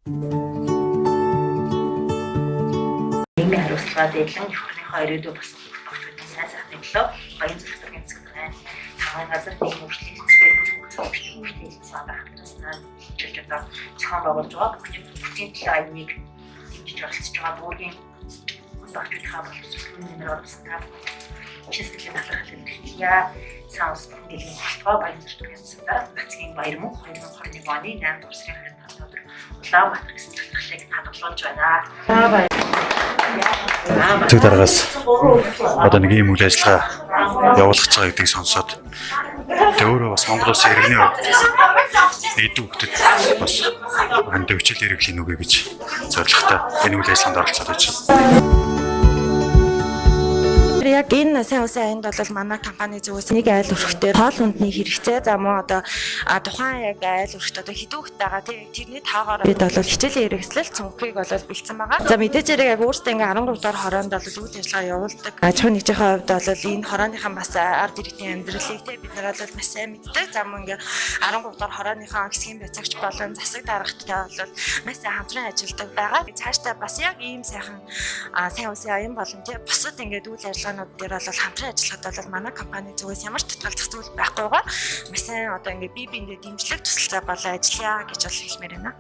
Нийгмийн хариуцлага дэглэн нөхөрийнхөө ирээдүйд бас багтуудын сайн сайхны төлөө баян зөвлөлтийн засаг байна. Цагаан газар нийгэм хөгжлийн хөгжлийн байхад туслаад хөгжиж одоо зохион байгуулж байгаа. Бүхний төлөө аяныг дэмжиж оролцож байгаа бүргийн багтуудынхаа боловсролын нэмэр оруулснаар чиглэлийн талархал илэрхийлье. Саус гэлгийн болтгоо баян зөвлөлтийн засагтаа Бацгийн баяр мөн 2021 оны 8 дугаар сарын 25 өдөр Улаанбаатар гэсэн захидлыг хадгалуулж байна. Тэг дараагаас одоо нэг ийм үйл ажиллагаа явуулах гэж байгаа гэдгийг сонсоод тэг өөрөө бас Монгол Улсын иргэний хувьд нийт хүүхдэд бас хандив хичээл хэрэглэх нүгэ гэж зорилготой энэ үйл ажиллагаанд оролцоод байна. Яг энэ сайн усан аянд бол манай компани зүгээс нэг айл өрхтөө хоол хүндний хэрэгцээ за мөн одоо тухайн яг айл өрхт одоо хідүүхт байгаа тэрний таагаар бид бол хичээлийн хэрэгслэл цонхыг бол бэлдсэн байгаа. За мэдээж яг өөртөө ингээ 13 дугаар хороонд бол үйл ажиллагаа явуулдаг. Аж ахуйн нэгжийн хувьд бол энэ хорооныхаа бас ард иргэдийн амьдралыг бид нар бол маш сайн мэддэг. За мөн ингээ 13 дугаар хорооныхаа хэсгийн байцаагч болон засаг даргаттай бол маш сайн хамтран ажилладаг байгаа. Цаашдаа бас яг ийм сайхан сайн усан аян болон бусад ингээд үйл ажиллагаа дээр бол хамтран ажиллахад бол манай компани зүгээс ямар ч татгалзах зүйл байхгүй байгаа. Маш сайн одоо ингээд бие биендээ дэмжлэг тусалцаа болоо ажиллая гэж бол хэлмээр байна.